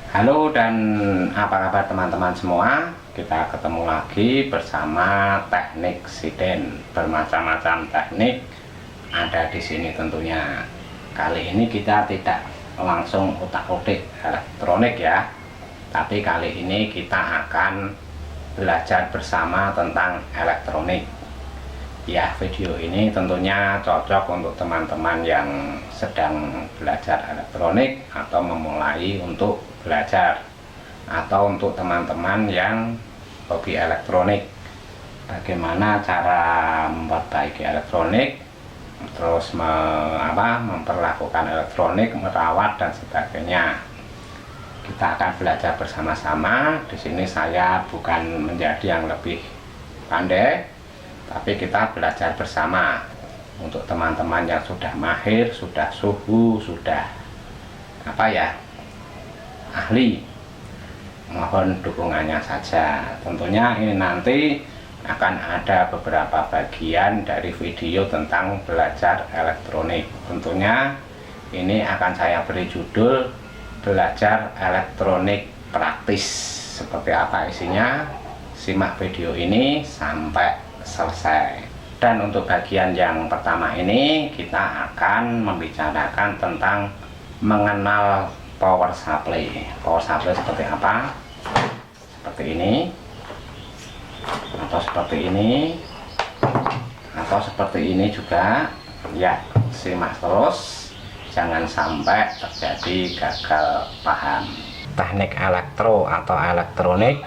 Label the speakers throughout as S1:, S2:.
S1: Halo dan apa kabar teman-teman semua? Kita ketemu lagi bersama teknik siden. Bermacam-macam teknik ada di sini tentunya. Kali ini kita tidak langsung utak-atik elektronik ya. Tapi kali ini kita akan belajar bersama tentang elektronik. Ya, video ini tentunya cocok untuk teman-teman yang sedang belajar elektronik atau memulai untuk belajar, atau untuk teman-teman yang hobi elektronik. Bagaimana cara memperbaiki elektronik, terus memperlakukan elektronik, merawat dan sebagainya. Kita akan belajar bersama-sama. Di sini saya bukan menjadi yang lebih pandai, tapi kita belajar bersama. Untuk teman-teman yang sudah mahir, sudah suhu, sudah ahli, mohon dukungannya saja. Tentunya ini nanti akan ada beberapa bagian dari video tentang belajar elektronik. Tentunya ini akan saya beri judul belajar elektronik praktis. Seperti apa isinya? Simak video ini sampai selesai. Dan untuk bagian yang pertama ini kita akan membicarakan tentang mengenal power supply. Power supply seperti apa? Seperti ini, atau seperti ini, atau seperti ini juga. Ya, simak terus, jangan sampai terjadi gagal paham. Teknik elektro atau elektronik,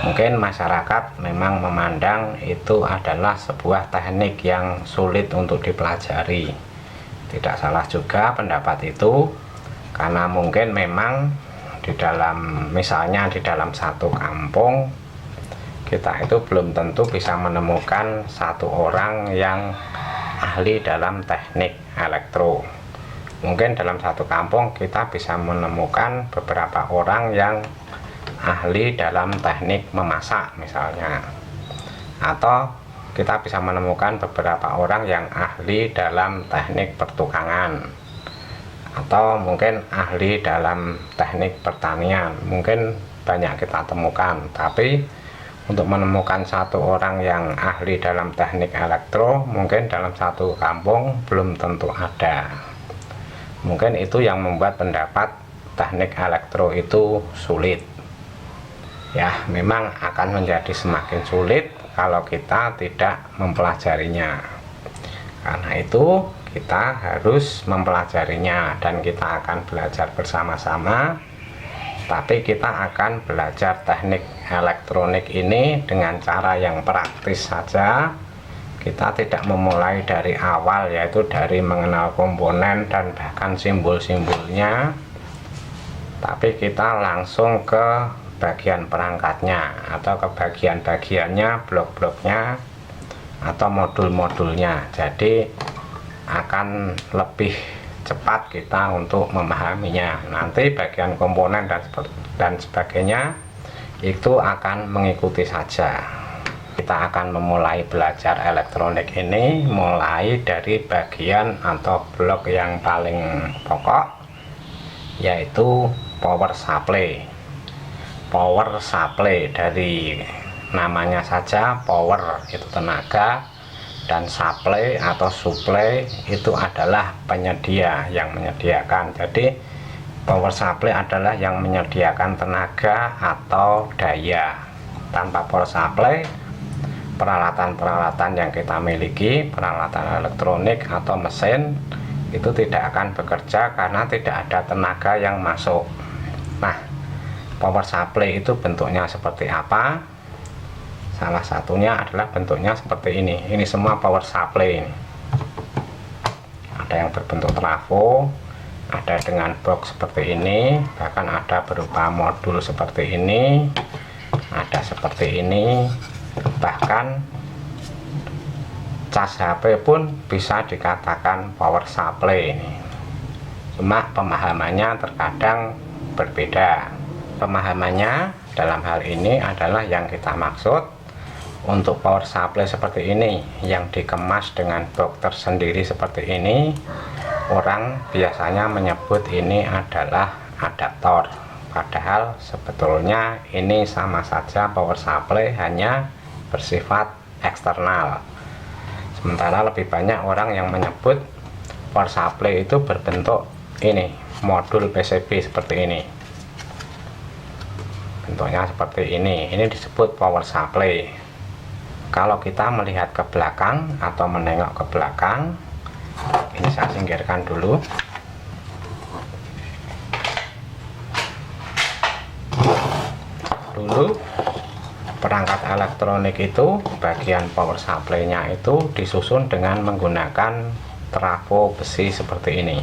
S1: mungkin masyarakat memang memandang itu adalah sebuah teknik yang sulit untuk dipelajari. Tidak salah juga pendapat itu, karena mungkin memang misalnya di dalam satu kampung kita itu belum tentu bisa menemukan satu orang yang ahli dalam teknik elektro. Mungkin dalam satu kampung kita bisa menemukan beberapa orang yang ahli dalam teknik memasak misalnya, atau kita bisa menemukan beberapa orang yang ahli dalam teknik pertukangan, atau mungkin ahli dalam teknik pertanian. Mungkin banyak kita temukan, tapi untuk menemukan satu orang yang ahli dalam teknik elektro mungkin dalam satu kampung belum tentu ada. Mungkin itu yang membuat pendapat teknik elektro itu sulit. Ya, memang akan menjadi semakin sulit kalau kita tidak mempelajarinya. Karena itu kita harus mempelajarinya, dan kita akan belajar bersama-sama. Tapi kita akan belajar teknik elektronik ini dengan cara yang praktis saja. Kita tidak memulai dari awal, yaitu dari mengenal komponen dan bahkan simbol-simbolnya, tapi kita langsung ke bagian perangkatnya, atau ke bagian-bagiannya, blok-bloknya, atau modul-modulnya. Jadi akan lebih cepat kita untuk memahaminya. Nanti bagian komponen dan sebagainya itu akan mengikuti saja. Kita akan memulai belajar elektronik ini mulai dari bagian atau blok yang paling pokok, yaitu power supply. Power supply, dari namanya saja, power itu tenaga, dan supply atau supply itu adalah penyedia, yang menyediakan. Jadi power supply adalah yang menyediakan tenaga atau daya. Tanpa power supply, peralatan-peralatan yang kita miliki, peralatan elektronik atau mesin, itu tidak akan bekerja karena tidak ada tenaga yang masuk. Nah, power supply itu bentuknya seperti apa? Salah satunya adalah bentuknya seperti ini. Ini semua power supply ini. Ada yang berbentuk trafo, ada dengan box seperti ini, bahkan ada berupa modul seperti ini, ada seperti ini, bahkan cas HP pun bisa dikatakan power supply ini. Cuma pemahamannya terkadang berbeda. Pemahamannya dalam hal ini adalah yang kita maksud. Untuk power supply seperti ini yang dikemas dengan box tersendiri seperti ini, orang biasanya menyebut ini adalah adaptor. padahal sebetulnya ini sama saja power supply, hanya bersifat eksternal. Sementara lebih banyak orang yang menyebut power supply itu berbentuk ini, modul PCB seperti ini, bentuknya seperti ini disebut power supply. Kalau kita melihat ke belakang atau menengok ke belakang, ini saya singkirkan dulu. Dulu perangkat elektronik itu bagian power supply-nya itu disusun dengan menggunakan trafo besi seperti ini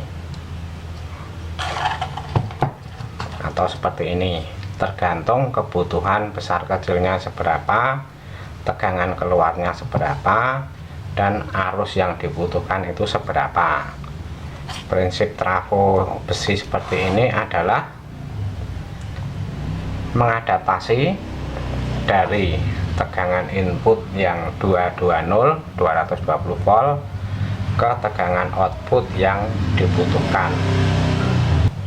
S1: atau seperti ini, tergantung kebutuhan besar kecilnya seberapa, tegangan keluarnya seberapa, dan arus yang dibutuhkan itu seberapa. Prinsip trafo besi seperti ini adalah mengadaptasi dari tegangan input yang 220 volt ke tegangan output yang dibutuhkan.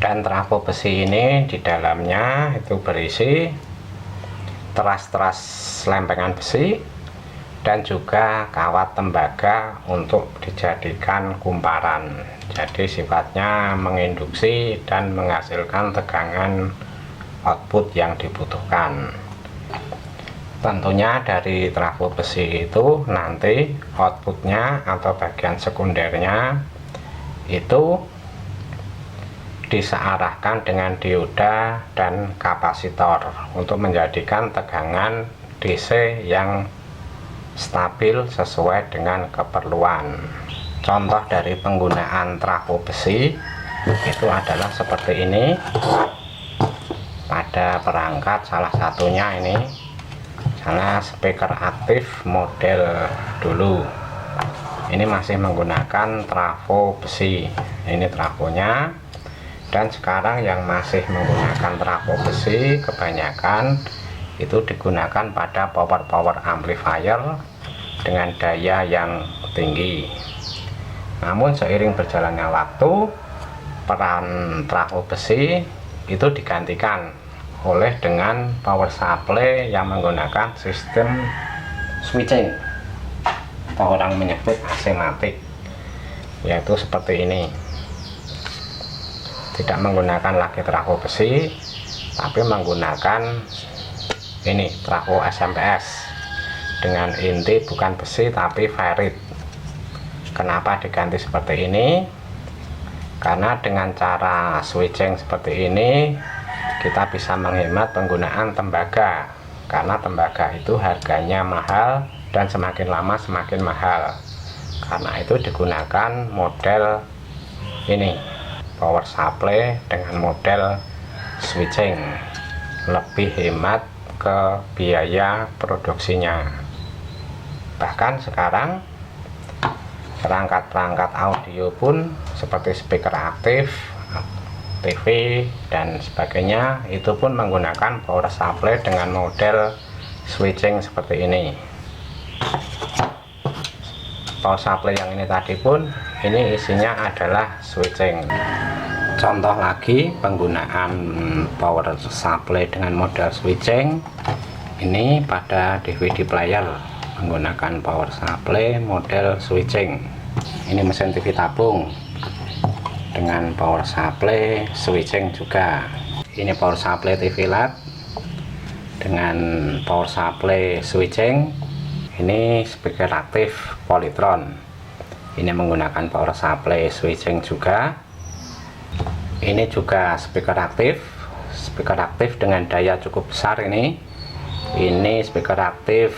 S1: Dan trafo besi ini di dalamnya itu berisi teras-teras lempengan besi dan juga kawat tembaga untuk dijadikan kumparan. Jadi sifatnya menginduksi dan menghasilkan tegangan output yang dibutuhkan. Tentunya dari trafo besi itu nanti outputnya atau bagian sekundernya itu disearahkan dengan dioda dan kapasitor untuk menjadikan tegangan DC yang stabil sesuai dengan keperluan. Contoh dari penggunaan trafo besi itu adalah seperti ini. Pada perangkat salah satunya ini, misalnya speaker aktif model dulu, ini masih menggunakan trafo besi, ini trafonya. Dan sekarang yang masih menggunakan trafo besi kebanyakan itu digunakan pada power amplifier dengan daya yang tinggi. Namun seiring berjalannya waktu, peran trafo besi itu digantikan oleh dengan power supply yang menggunakan sistem switching atau orang menyebut asimatik, yaitu seperti ini. Tidak menggunakan lagi trafo besi, tapi menggunakan ini trafo SMPS dengan inti bukan besi tapi ferrit. Kenapa diganti seperti ini? Karena dengan cara switching seperti ini kita bisa menghemat penggunaan tembaga, karena tembaga itu harganya mahal dan semakin lama semakin mahal. Karena itu digunakan model ini, power supply dengan model switching, lebih hemat ke biaya produksinya. Bahkan sekarang perangkat-perangkat audio pun seperti speaker aktif, TV dan sebagainya itu pun menggunakan power supply dengan model switching seperti ini. Power supply yang ini tadi pun ini isinya adalah switching. Contoh lagi penggunaan power supply dengan model switching ini pada DVD player menggunakan power supply model switching. Ini mesin TV tabung dengan power supply switching juga. Ini power supply TV LED dengan power supply switching. Ini speaker aktif Polytron, ini menggunakan power supply switching juga. Ini juga speaker aktif dengan daya cukup besar. Ini speaker aktif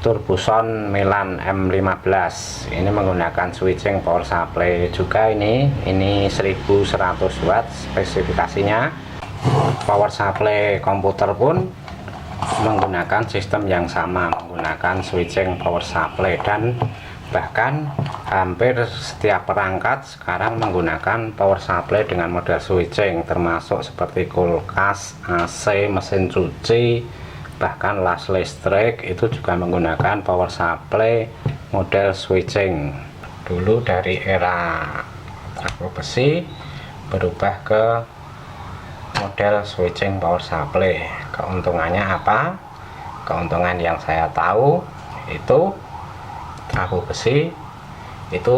S1: Turbuson Milan M15, ini menggunakan switching power supply juga. Ini 1100 watt spesifikasinya. Power supply komputer pun menggunakan sistem yang sama, menggunakan switching power supply, dan bahkan hampir setiap perangkat sekarang menggunakan power supply dengan model switching, termasuk seperti kulkas, AC, mesin cuci, bahkan las listrik itu juga menggunakan power supply model switching. Dulu dari era trafo besi berubah ke model switching power supply. Keuntungannya apa? Keuntungan yang saya tahu itu trafo besi itu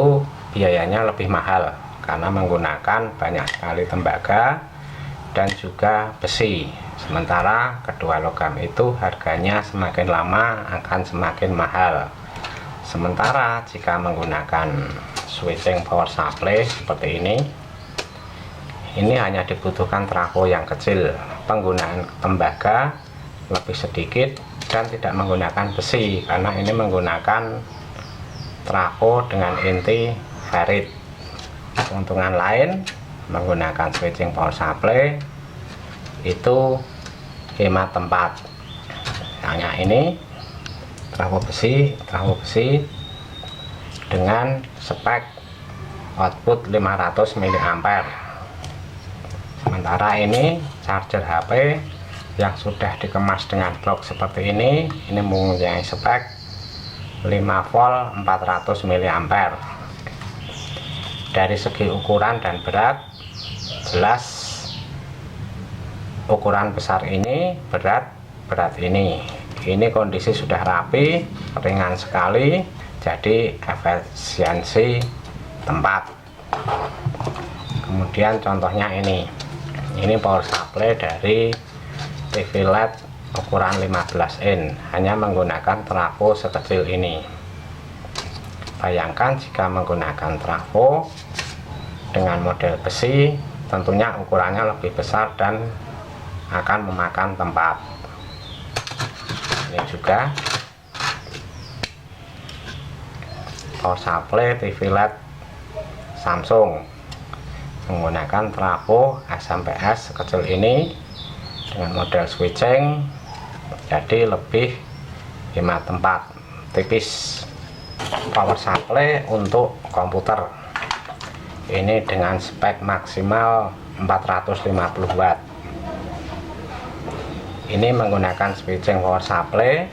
S1: biayanya lebih mahal karena menggunakan banyak sekali tembaga dan juga besi. Sementara kedua logam itu harganya semakin lama akan semakin mahal. Sementara jika menggunakan switching power supply seperti ini hanya dibutuhkan trafo yang kecil, penggunaan tembaga lebih sedikit dan tidak menggunakan besi karena ini menggunakan trafo dengan inti ferrit. Keuntungan lain menggunakan switching power supply itu hemat tempat. Misalnya ini trafo besi dengan spek output 500 mA. Sementara ini charger HP yang sudah dikemas dengan blok seperti ini mempunyai spek 5 volt 400 mA. Dari segi ukuran dan berat jelas ukuran besar ini, berat ini kondisi sudah rapi, ringan sekali, jadi efisiensi tempat. Kemudian contohnya ini power supply dari TV LED ukuran 15 in, hanya menggunakan trafo sekecil ini. Bayangkan jika menggunakan trafo dengan model besi, tentunya ukurannya lebih besar dan akan memakan tempat. Ini juga power supply TV LED Samsung menggunakan trafo SMP-S sekecil ini dengan model switching, jadi lebih hemat tempat, tipis. Power supply untuk komputer ini dengan spek maksimal 450 watt. Ini menggunakan switching power supply.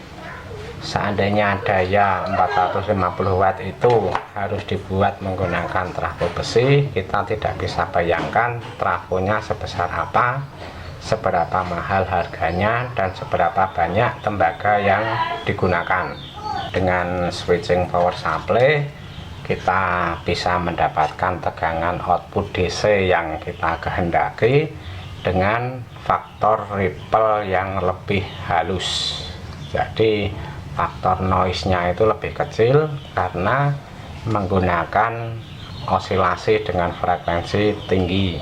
S1: Seandainya daya 450 watt itu harus dibuat menggunakan trafo besi, kita tidak bisa bayangkan trafonya sebesar apa, seberapa mahal harganya, dan seberapa banyak tembaga yang digunakan. Dengan switching power supply kita bisa mendapatkan tegangan output DC yang kita kehendaki dengan faktor ripple yang lebih halus. Jadi faktor noise-nya itu lebih kecil karena menggunakan osilasi dengan frekuensi tinggi.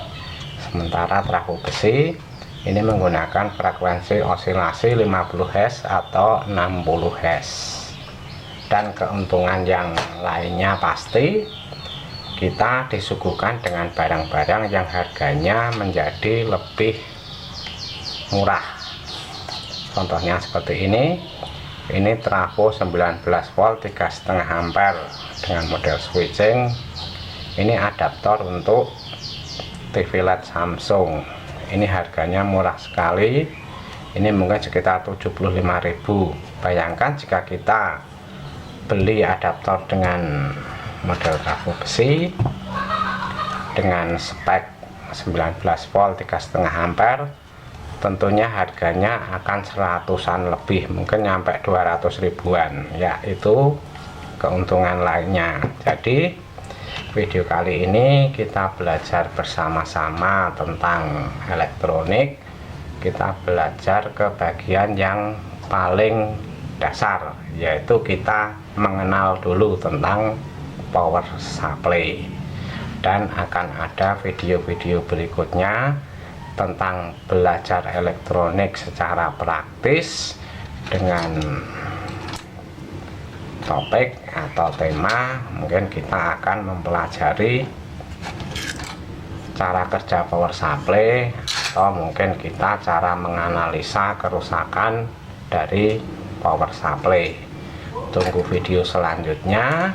S1: Sementara trafo besi ini menggunakan frekuensi osilasi 50 Hz atau 60 Hz. Dan keuntungan yang lainnya pasti kita disuguhkan dengan barang-barang yang harganya menjadi lebih murah. Contohnya seperti ini trafo 19 volt 3,5 ampere dengan model switching. Ini adaptor untuk TV LED Samsung. Ini harganya murah sekali, ini mungkin sekitar 75.000. Bayangkan jika kita beli adaptor dengan model trafo besi dengan spek 19 volt 3,5 ampere, tentunya harganya akan seratusan lebih, mungkin nyampe 200 ribuan. Ya, itu keuntungan lainnya. Jadi video kali ini kita belajar bersama-sama tentang elektronik. Kita belajar ke bagian yang paling dasar, yaitu kita mengenal dulu tentang power supply, dan akan ada video-video berikutnya tentang belajar elektronik secara praktis dengan topik atau tema. Mungkin kita akan mempelajari cara kerja power supply, atau mungkin kita cara menganalisa kerusakan dari power supply. Tunggu video selanjutnya,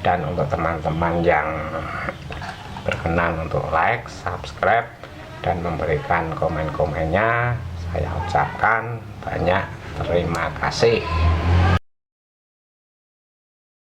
S1: dan untuk teman-teman yang berkenan untuk like, subscribe, dan memberikan komen-komennya, saya ucapkan banyak terima kasih.